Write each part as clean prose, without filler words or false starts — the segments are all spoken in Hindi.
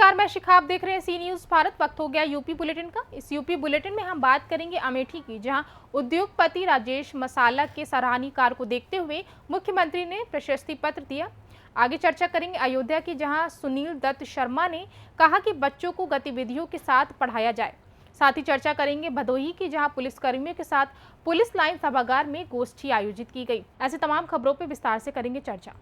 नमस्कार, मैं शिखा, आप देख रहे हैं सी न्यूज़ भारत। वक्त हो गया यूपी बुलेटिन का। इस यूपी बुलेटिन में हम बात करेंगे अमेठी की, जहां उद्योगपति राजेश मसाला के सराहनीय कार्य को देखते हुए मुख्यमंत्री ने प्रशस्ति पत्र दिया। आगे चर्चा करेंगे अयोध्या की, जहां सुनील दत्त शर्मा ने कहा कि बच्चों को गतिविधियों के साथ पढ़ाया जाए। साथ ही चर्चा करेंगे भदोही की, जहां पुलिसकर्मियों के साथ पुलिस लाइन सभागार में गोष्ठी आयोजित की गई। ऐसे तमाम खबरों पर विस्तार से करेंगे चर्चा।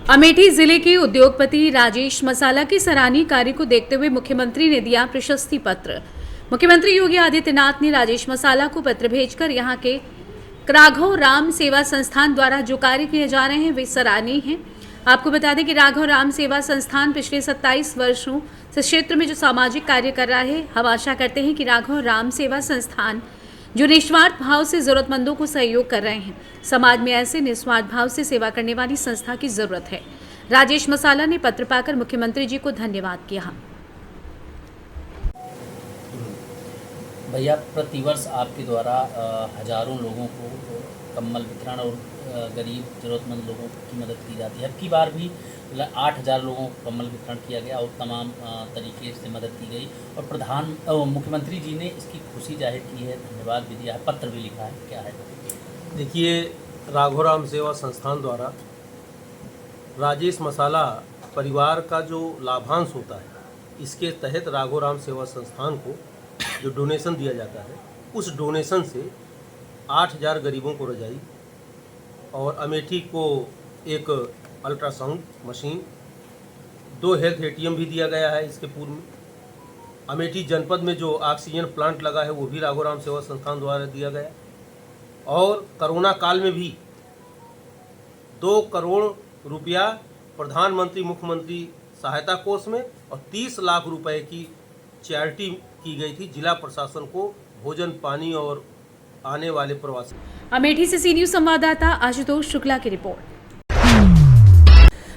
अमेठी जिले के उद्योगपति राजेश मसाला के सराहनीय कार्य को देखते हुए मुख्यमंत्री ने दिया प्रशस्ति पत्र। मुख्यमंत्री योगी आदित्यनाथ ने राजेश मसाला को पत्र भेजकर यहां के राघव राम सेवा संस्थान द्वारा जो कार्य किए जा रहे हैं वे सराहनीय हैं। आपको बता दें कि राघव राम सेवा संस्थान पिछले 27 वर्षों से क्षेत्र में जो सामाजिक कार्य कर रहा है, हम आशा करते हैं कि राघव राम सेवा संस्थान जो निस्वार्थ भाव से जरूरतमंदों को सहयोग कर रहे हैं, समाज में ऐसे निस्वार्थ भाव से सेवा करने वाली संस्था की जरूरत है। राजेश मसाला ने पत्र पाकर मुख्यमंत्री जी को धन्यवाद किया। भैया, प्रतिवर्ष आपके द्वारा हजारों लोगों को कम्बल वितरण और गरीब जरूरतमंद लोगों की मदद की जाती है। अब की बार भी 8,000 लोगों को कम्बल वितरण किया गया और तमाम तरीके से मदद की गई और मुख्यमंत्री जी ने इसकी खुशी जाहिर की है, धन्यवाद भी दिया है, पत्र भी लिखा है। क्या है? देखिए, राघवराम सेवा संस्थान द्वारा राजेश मसाला परिवार का जो लाभांश होता है, इसके तहत राघवराम सेवा संस्थान को जो डोनेशन दिया जाता है, उस डोनेशन से 8,000 गरीबों को रजाई और अमेठी को एक अल्ट्रासाउंड मशीन, 2 हेल्थ ATM भी दिया गया है। इसके पूर्व में अमेठी जनपद में जो ऑक्सीजन प्लांट लगा है वो भी राघवराम सेवा संस्थान द्वारा दिया गया और कोरोना काल में भी 2 करोड़ रुपया प्रधानमंत्री मुख्यमंत्री सहायता कोष में और 30 लाख रुपए की चैरिटी की गई थी जिला प्रशासन को भोजन पानी और आने वाले प्रवासी। अमेठी से सी न्यूज़ संवाददाता आशुतोष शुक्ला की रिपोर्ट।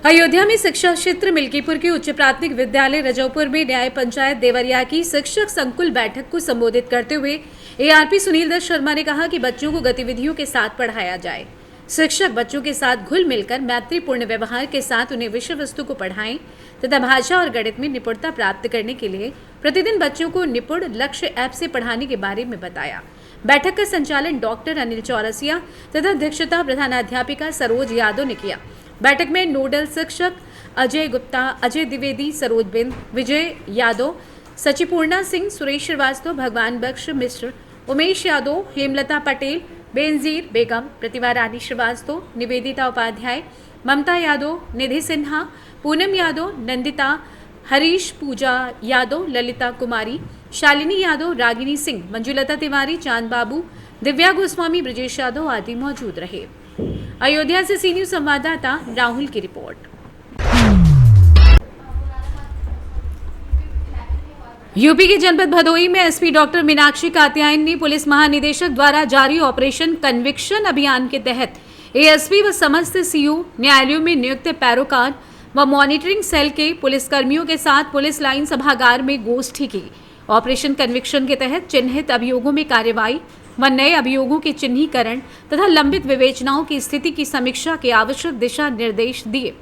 अयोध्या में शिक्षा क्षेत्र मिल्कीपुर के उच्च प्राथमिक विद्यालय रजौपुर में न्याय पंचायत देवरिया की शिक्षक संकुल बैठक को संबोधित करते हुए ARP सुनील दत्त शर्मा ने कहा कि बच्चों को गतिविधियों के साथ पढ़ाया जाए। शिक्षक बच्चों के साथ घुल मिलकर मैत्रीपूर्ण व्यवहार के साथ उन्हें विषय वस्तु को पढ़ाएं तथा भाषा और गणित में निपुणता प्राप्त करने के लिए प्रतिदिन बच्चों को निपुण लक्ष्य ऐप से पढ़ाने के बारे में बताया। बैठक का संचालन डॉक्टर अनिल चौरसिया तथा अध्यक्षता प्रधानाध्यापिका सरोज यादव ने किया। बैठक में नोडल शिक्षक अजय गुप्ता, अजय द्विवेदी, सरोज बिंद, विजय यादव, सचिपूर्णा सिंह, सुरेश श्रीवास्तव, भगवान बख्श मिश्र, उमेश यादव, हेमलता पटेल, बेनजीर बेगम, प्रतिभा रानी श्रीवास्तव, निवेदिता उपाध्याय, ममता यादव, निधि सिन्हा, पूनम यादव, नंदिता, हरीश पूजा यादव, ललिता कुमारी, शालिनी यादव, रागिनी सिंह, मंजुलता तिवारी, चांद बाबू, दिव्या गोस्वामी, ब्रजेश यादव आदि मौजूद रहे। अयोध्या से सी न्यूज़ संवाददाता राहुल की रिपोर्ट। यूपी के जनपद भदोही में SP डॉक्टर मीनाक्षी कात्यायन ने पुलिस महानिदेशक द्वारा जारी ऑपरेशन कन्विक्शन अभियान के तहत ASP व समस्त CO न्यायालयों में नियुक्त पैरोकार व मॉनिटरिंग सेल के पुलिसकर्मियों के साथ पुलिस लाइन सभागार में गोष्ठी की। ऑपरेशन कन्विक्शन के तहत चिन्हित अभियोगों में कार्रवाई व नए अभियोगों के चिन्हीकरण तथा लंबित विवेचनाओं की स्थिति की समीक्षा के आवश्यक दिशा निर्देश दिए।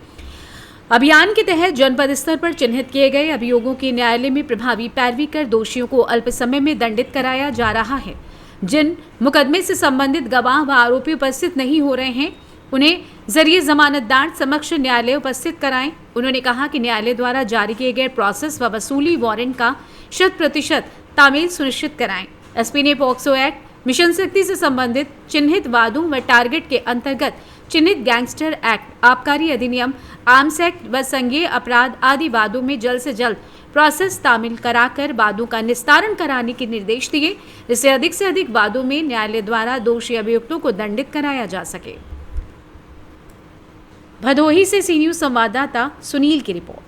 अभियान के तहत जनपद स्तर पर चिन्हित किए गए अभियोगों की न्यायालय में प्रभावी पैरवी कर दोषियों को अल्प समय में दंडित कराया जा रहा है। जिन मुकदमे से संबंधित गवाह व आरोपी उपस्थित नहीं हो रहे हैं, उन्हें जरिए जमानतदार समक्ष न्यायालय उपस्थित कराएं। उन्होंने कहा कि न्यायालय द्वारा जारी किए गए प्रोसेस व वसूली वारंट का 100% तामील सुनिश्चित कराएं। SP ने पॉक्सो एक्ट, मिशन शक्ति से संबंधित चिन्हित वादों व टारगेट के अंतर्गत चिन्हित गैंगस्टर एक्ट, आबकारी अधिनियम, आर्म्स एक्ट व संज्ञेय अपराध आदि वादों में जल्द से जल्द प्रोसेस तामील कराकर वादों का निस्तारण कराने के निर्देश दिए, जिससे अधिक से अधिक वादों में न्यायालय द्वारा दोषी अभियुक्तों को दंडित कराया जा सके। भदोही से सी न्यूज़ संवाददाता सुनील की रिपोर्ट।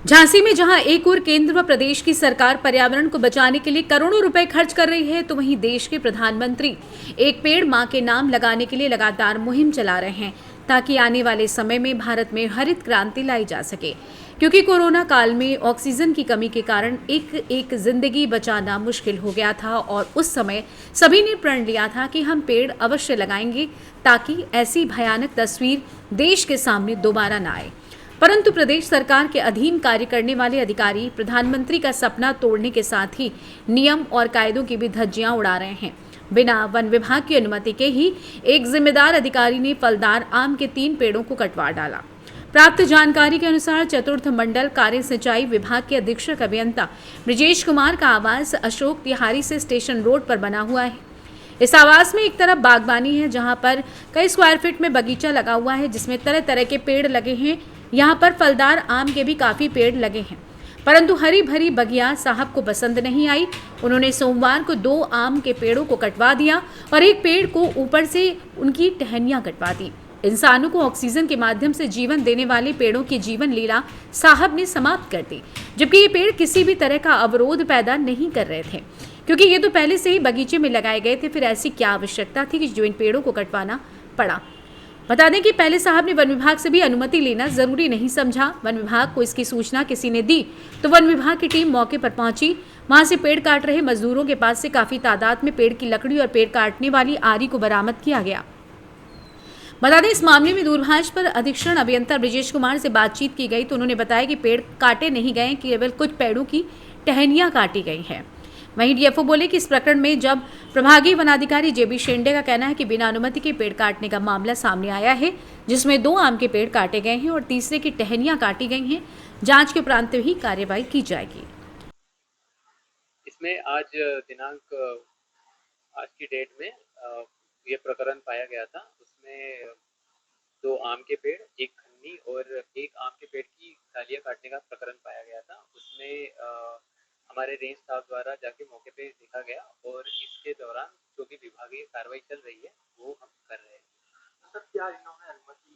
झांसी में जहां एक ओर केंद्र व प्रदेश की सरकार पर्यावरण को बचाने के लिए करोड़ों रुपए खर्च कर रही है, तो वहीं देश के प्रधानमंत्री एक पेड़ मां के नाम लगाने के लिए लगातार मुहिम चला रहे हैं, ताकि आने वाले समय में भारत में हरित क्रांति लाई जा सके। क्योंकि कोरोना काल में ऑक्सीजन की कमी के कारण एक जिंदगी बचाना मुश्किल हो गया था और उस समय सभी ने प्रण लिया था कि हम पेड़ अवश्य लगाएंगे ताकि ऐसी भयानक तस्वीर देश के सामने दोबारा न आए। परंतु प्रदेश सरकार के अधीन कार्य करने वाले अधिकारी प्रधानमंत्री का सपना तोड़ने के साथ ही नियम और कायदों की भी धज्जियां उड़ा रहे हैं। बिना वन विभाग की अनुमति के ही एक जिम्मेदार अधिकारी ने फलदार आम के 3 पेड़ों को कटवा डाला। प्राप्त जानकारी के अनुसार चतुर्थ मंडल कार्य सिंचाई विभाग के अधीक्षक अभियंता ब्रिजेश कुमार का आवास अशोक तिहारी से स्टेशन रोड पर बना हुआ है। इस आवास में एक तरफ बागबानी है जहां पर कई स्क्वायर फीट में बगीचा लगा हुआ है जिसमें तरह तरह के पेड़ लगे हैं। यहां पर फलदार आम के भी काफी पेड़ लगे हैं, परंतु हरी भरी बगिया साहब को पसंद नहीं आई। उन्होंने सोमवार को 2 आम के पेड़ों को कटवा दिया और एक पेड़ को ऊपर से उनकी टहनियां कटवा दी। इंसानों को ऑक्सीजन के माध्यम से जीवन देने वाले पेड़ों की जीवन लीला साहब ने समाप्त कर दी, जबकि ये पेड़ किसी भी तरह का अवरोध पैदा नहीं कर रहे थे, क्योंकि ये तो पहले से ही बगीचे में लगाए गए थे। फिर ऐसी क्या आवश्यकता थी कि जो इन पेड़ों को कटवाना पड़ा। बता दें कि पहले साहब ने वन विभाग से भी अनुमति लेना जरूरी नहीं समझा। वन विभाग को इसकी सूचना किसी ने दी तो वन विभाग की टीम मौके पर पहुंची। वहां से पेड़ काट रहे मजदूरों के पास से काफी तादाद में पेड़ की लकड़ी और पेड़ काटने वाली आरी को बरामद किया गया। बता दें, इस मामले में दूरभाष पर अधीक्षण अभियंता ब्रिजेश कुमार से बातचीत की गई तो उन्होंने बताया कि पेड़ काटे नहीं गए, केवल कुछ पेड़ों की टहनियां काटी गई हैं। वहीं डीएफओ बोले कि इस प्रकरण में जब प्रभागीय वनाधिकारी जेबी शेंडे का कहना है कि बिना अनुमति के पेड़ काटने का मामला सामने आया है, जिसमें 2 आम के पेड़ काटे गए हैं और तीसरे की टहनियां काटी गई हैं। जांच के उपरांत ही कार्रवाई की जाएगी। इसमें आज की डेट में ये प्रकरण पाया गया था। उसमें 2 आम के पेड़, 1 खन्नी और 1 आम के पेड़ की डालियां काटने का प्रकरण पाया गया था। उसमें हमारे रेंज स्टाफ द्वारा जाके मौके पे देखा गया और इसके दौरान जो भी विभागीय कार्रवाई चल रही है वो हम कर रहे हैं। सर, क्या इन्होंने अनुमति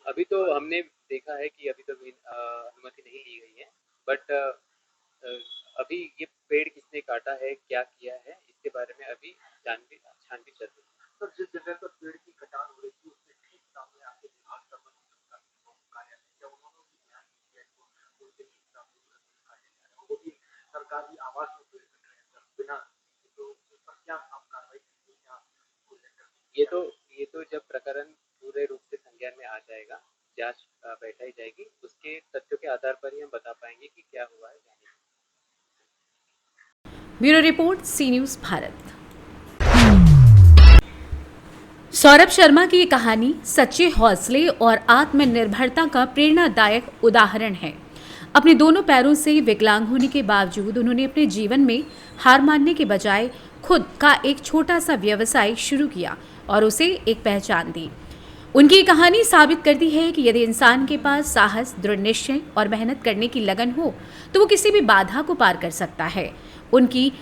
अभी तो हमने देखा है कि अभी तो अनुमति नहीं ली गई है, बट अभी ये पेड़ किसने काटा है, क्या किया है, इसके बारे में अभी छानबीन चल रही है। सर, जिस जगह पर पेड़ की कटान हो रही थी उसके ठीक सामने आपके विभाग का कार्यालय, क्या उन्होंने भी ध्यान दिया है? वो भी सरकारी आवास में पेड़ कट रहे हैं सर, बिना तो उस पर क्या आप कार्रवाई करेंगे? ये तो जब प्रकरण पूरे रूप से संज्ञान में आ जाएगा, जांच बैठाई जाएगी, उसके तथ्यों के आधार पर ही हम बता पाएंगे कि क्या हुआ है। ब्यूरो रिपोर्ट, सी न्यूज़ भारत। सौरभ शर्मा की ये कहानी सच्चे हौसले और आत्मनिर्भरता का प्रेरणादायक उदाहरण है। अपने दोनों पैरों से विकलांग होने के बावजूद उन्होंने अपने जीवन में हार मानने के बजाय खुद का एक छोटा सा व्यवसाय शुरू किया और उसे एक पहचान दी। उनकी कहानी साबित करती है कि यदि इंसान के पास साहस, दृढ़ निश्चय और मेहनत करने की लगन हो तो वो किसी भी बाधा को पार कर सकता है। उनकी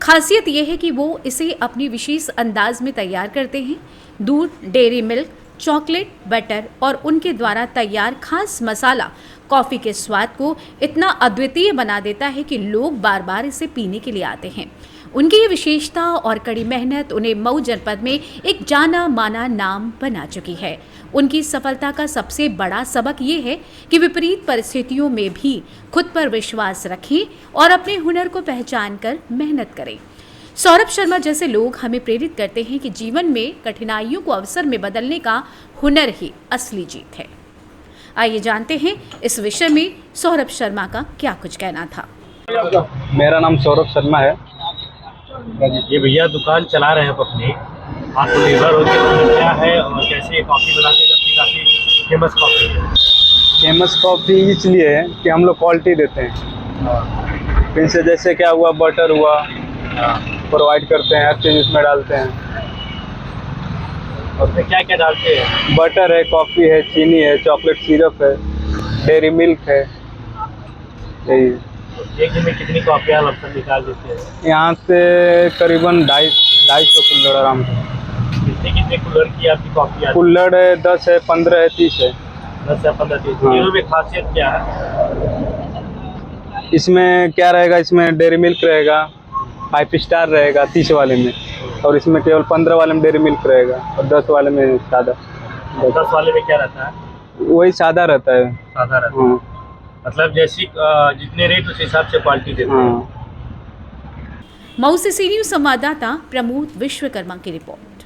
खासियत यह है कि वो इसे अपनी विशेष अंदाज में तैयार करते हैं। दूध, डेयरी मिल्क, चॉकलेट, बटर और उनके द्वारा तैयार खास मसाला कॉफ़ी के स्वाद को इतना अद्वितीय बना देता है कि लोग बार बार इसे पीने के लिए आते हैं। उनकी ये विशेषता और कड़ी मेहनत उन्हें मऊ जनपद में एक जाना माना नाम बना चुकी है। उनकी सफलता का सबसे बड़ा सबक ये है कि विपरीत परिस्थितियों में भी खुद पर विश्वास रखें और अपने हुनर को पहचान कर मेहनत करें। सौरभ शर्मा जैसे लोग हमें प्रेरित करते हैं कि जीवन में कठिनाइयों को अवसर में बदलने का हुनर ही असली जीत है। आइए जानते हैं इस विषय में सौरभ शर्मा का क्या कुछ कहना था। मेरा नाम सौरभ शर्मा है। ये भैया दुकान चला रहे हैं अपनी, आत्मनिर्भर होकर क्या है और कैसे कॉफ़ी बनाते हैं, जबकि काफ़ी फेमस कॉफ़ी है। फेमस कॉफ़ी इसलिए है कि हम लोग क्वालिटी देते हैं। इनसे जैसे क्या हुआ, बटर हुआ, प्रोवाइड करते हैं, हर चीज़ इसमें डालते हैं। और उसमें क्या क्या डालते हैं? बटर है, कॉफ़ी है, चीनी है, चॉकलेट सिरप है, डेयरी मिल्क है। यही एक दिन में कितनी कॉफ़ियाँ लमसम निकाल देते हैं? यहाँ से करीबन 250 कुल्हड़ आराम से। कितने कुल्हड़ की आपकी कॉफ़ी आती है? कुल्हड़ 10 है, 15 है, 30 है। 10 से 15 30। हाँ। तीनों में खासियत क्या है? इसमें क्या रहेगा, इसमें डेयरी मिल्क रहेगा, 5 स्टार रहेगा 30 वाले में, और इसमें केवल 15 वाले में डेयरी मिल्क रहेगा और 10 वाले में सादा। 10 वाले में क्या रहता है? वही सादा रहता है। सादा रहता है। हाँ। मतलब जैसी जितने रेट उस हिसाब से क्वालिटी देते हैं। हाँ। मऊ से सी न्यूज़ संवाददाता प्रमोद विश्वकर्मा की रिपोर्ट।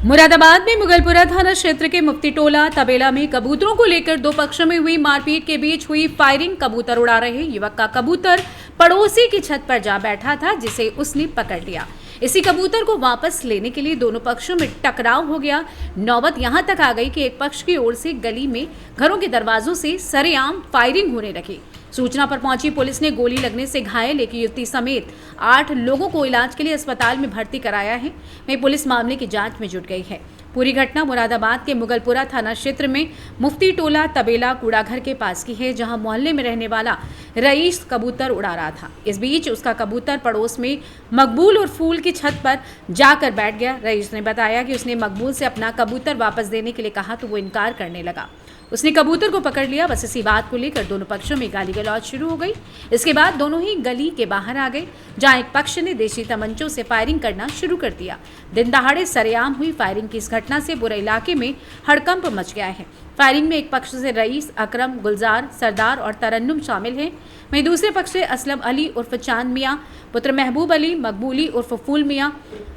मुरादाबाद में मुगलपुरा थाना क्षेत्र के मुफ्ती टोला तबेला में कबूतरों को लेकर दो पक्षों में हुई मारपीट के बीच हुई फायरिंग। कबूतर उड़ा रहे युवक का कबूतर पड़ोसी की छत पर जा बैठा था, जिसे उसने पकड़ लिया। इसी कबूतर को वापस लेने के लिए दोनों पक्षों में टकराव हो गया। नौबत यहां तक आ गई कि एक पक्ष की ओर से गली में घरों के दरवाजों से सरेआम फायरिंग होने लगी। सूचना पर पहुंची पुलिस ने गोली लगने से घायल एक युवती समेत 8 लोगों को इलाज के लिए अस्पताल में भर्ती कराया है। वहीं पुलिस मामले की जांच में जुट गई है। पूरी घटना मुरादाबाद के मुगलपुरा थाना क्षेत्र में मुफ्ती टोला तबेला कूड़ाघर के पास की है, जहां मोहल्ले में रहने वाला रईस कबूतर उड़ा रहा था। इस बीच उसका कबूतर पड़ोस में मकबूल और फूल की छत पर जाकर बैठ गया। रईस ने बताया कि उसने मकबूल से अपना कबूतर वापस देने के लिए कहा तो वो इनकार करने लगा। उसने कबूतर को पकड़ लिया। बस इसी बात को लेकर दोनों पक्षों में गाली गलौज शुरू हो गई। इसके बाद दोनों ही गली के बाहर आ गए, जहां एक पक्ष ने देशी तमंचों से फायरिंग करना शुरू कर दिया। दिन दहाड़े सरेआम हुई फायरिंग की इस घटना से पूरे इलाके में हड़कंप मच गया है। फायरिंग में एक पक्ष से रईस, अकरम, गुलजार, सरदार और तरन्नुम शामिल हैं। वहीं दूसरे पक्ष से असलम अली उर्फ चांद मियाँ, पुत्र महबूब अली, मकबूली उर्फ फूल मियाँ,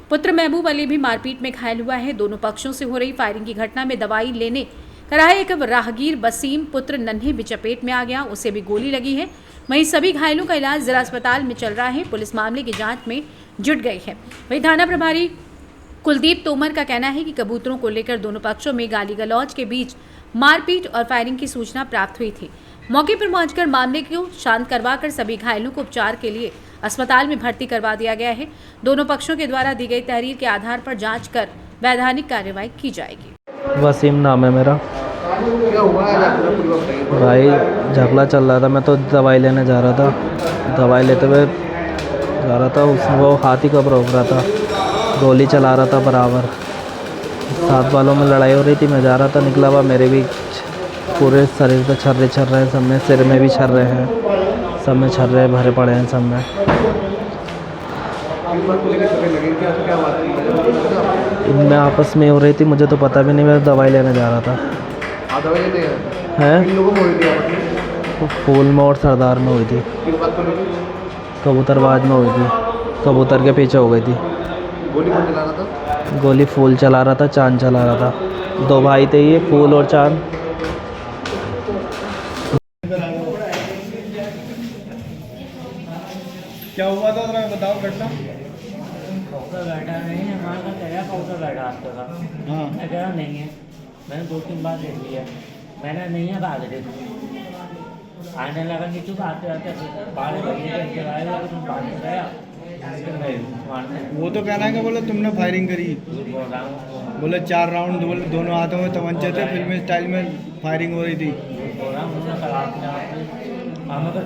पुत्र महबूब अली भी मारपीट में घायल हुआ है। दोनों पक्षों से हो रही फायरिंग की घटना में दवाई लेने कराए एक राहगीर वसीम पुत्र नन्हे भी चपेट में आ गया, उसे भी गोली लगी है। वहीं सभी घायलों का इलाज जिला अस्पताल में चल रहा है। पुलिस मामले की जांच में जुट गई है। वहीं थाना प्रभारी कुलदीप तोमर का कहना है कि कबूतरों को लेकर दोनों पक्षों में गाली गलौज के बीच मारपीट और फायरिंग की सूचना प्राप्त हुई थी। मौके पर पहुंचकर मामले को शांत करवाकर सभी घायलों को उपचार के लिए अस्पताल में भर्ती करवा दिया गया है। दोनों पक्षों के द्वारा दी गई तहरीर के आधार पर जांच कर वैधानिक कार्रवाई की जाएगी। वसीम नाम है मेरा। भाई झगड़ा चल रहा था, मैं तो दवाई लेने जा रहा था। दवाई लेते हुए जा रहा था, वो हाथी कब रोक रहा था, गोली चला रहा था बराबर। साथ वालों में लड़ाई हो रही थी, मैं जा रहा था, निकला हुआ मेरे भी पूरे शरीर पे छर्रे छर रहे हैं, सब में सिर में भी छर रहे हैं, सब में छर्रे भरे पड़े हैं सब में। इनमें आपस में हो रही थी, मुझे तो पता भी नहीं, मैं दवाई लेने जा रहा था। हैं फूल में और सरदार में हुई थी, कबूतरबाज में हुई थी, कबूतर के पीछे हो गई थी। गोली फूल चला रहा था, चांद चला रहा था। 2 भाई थे ये, फूल और चांद। क्या हुआ था जरा बताओ घटना। बैठा नहीं है, हमारे का कह रहा बैठा आपका का। हाँ मैं कह रहा नहीं है, मैंने 2-3 बार देख लिया, मैंने नहीं है भाग रहे आने लगा कि तू आते आते 12 बजे आएगा तो तुम भाग गया। वो तो कहना है कि बोले तुमने फायरिंग करी, बोले 4 राउंड दोनों हाथों में तमंचे थे, फिल्मी स्टाइल में फायरिंग हो रही थी।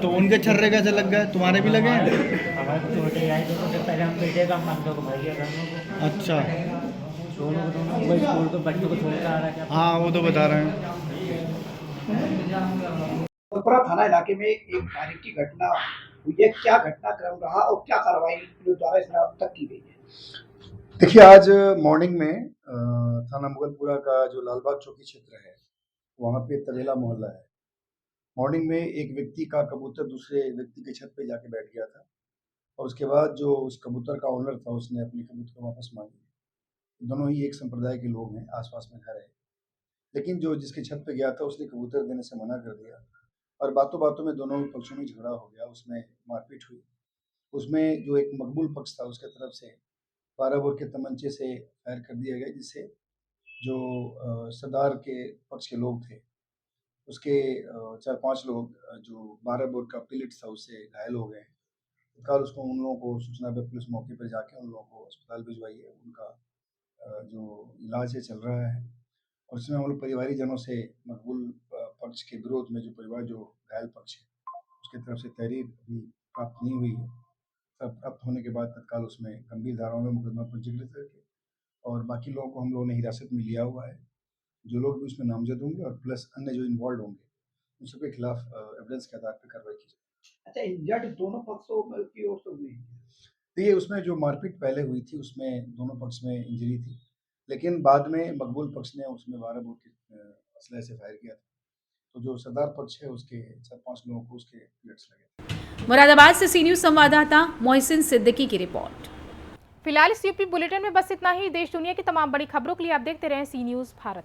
तो उनके छर्रे कैसे लग गए, तुम्हारे भी लगे हैं? हमारे छोटे आए तो पहले हम बेटे का हम लोग भैया दोनों अच्छा दोनों स्कूल को बच्चों को छोड़कर आ रहा है। हाँ वो तो बता रहे हैं। मुगलपुरा थाना इलाके में एक फायरिंग की घटना हुई है, क्या घटनाक्रम रहा और क्या कार्रवाई पुलिस द्वारा इस अब तक की गई है? देखिए, आज मॉर्निंग में थाना मुगलपुरा का जो लालबाग चौकी क्षेत्र है, वहाँ पे तबेला मोहल्ला है। मॉर्निंग में एक व्यक्ति का कबूतर दूसरे व्यक्ति के छत पे जाके बैठ गया था और उसके बाद जो उस कबूतर का ओनर था उसने अपने कबूतर वापस मांगे। दोनों ही एक संप्रदाय के लोग हैं, आसपास में घर है, लेकिन जो जिसके छत पे गया था उसने कबूतर देने से मना कर दिया और बातों बातों में दोनों पक्षों में झगड़ा हो गया, उसमें मारपीट हुई। उसमें जो एक मकबूल पक्ष था उसके तरफ से 12 बोर के तमंचे से फायर कर दिया गया, जिससे जो सरदार के पक्ष के लोग थे उसके 4-5 लोग जो 12 बोर का पिलेट था उससे घायल हो गए। तत्काल उसको उन लोगों को सूचना पे पुलिस मौके पर जाके उन लोगों को अस्पताल भिजवाई है। उनका जो इलाज है चल रहा है और उसमें हम लोग परिवारी जनों से मकबूल पक्ष के विरोध में जो परिवार जो घायल पक्ष है उसकी तरफ से तहरीर भी प्राप्त नहीं हुई है। सब प्राप्त होने के बाद तत्काल उसमें गंभीर धाराओं में मुकदमा पंजीकृत करके और बाकी लोगों को हम लोगों ने हिरासत में लिया हुआ है। जो लोग भी उसमें नामजद होंगे और प्लस अन्य जो इन्वॉल्व होंगे उन सबके खिलाफ एविडेंस के आधार पर कार्रवाई की जाएगी। अच्छा, इंजर्ड दोनों पक्षों की ओर से हुई? तो ये उसमें जो मारपीट पहले हुई थी उसमें दोनों पक्ष में इंजरी थी, लेकिन बाद में मकबूल पक्ष ने उसमें 12 बोर के असलहे से फायर किया था। तो जो सरदार पक्ष है उसके 4-5 लोगों को उसके बुलेट्स लगे। मुरादाबाद से सी न्यूज़ संवाददाता मोहसिन सिद्दीकी की रिपोर्ट। फिलहाल इस यूपी बुलेटिन में बस इतना ही। देश दुनिया की तमाम बड़ी खबरों के लिए आप देखते रहें सी न्यूज़ भारत।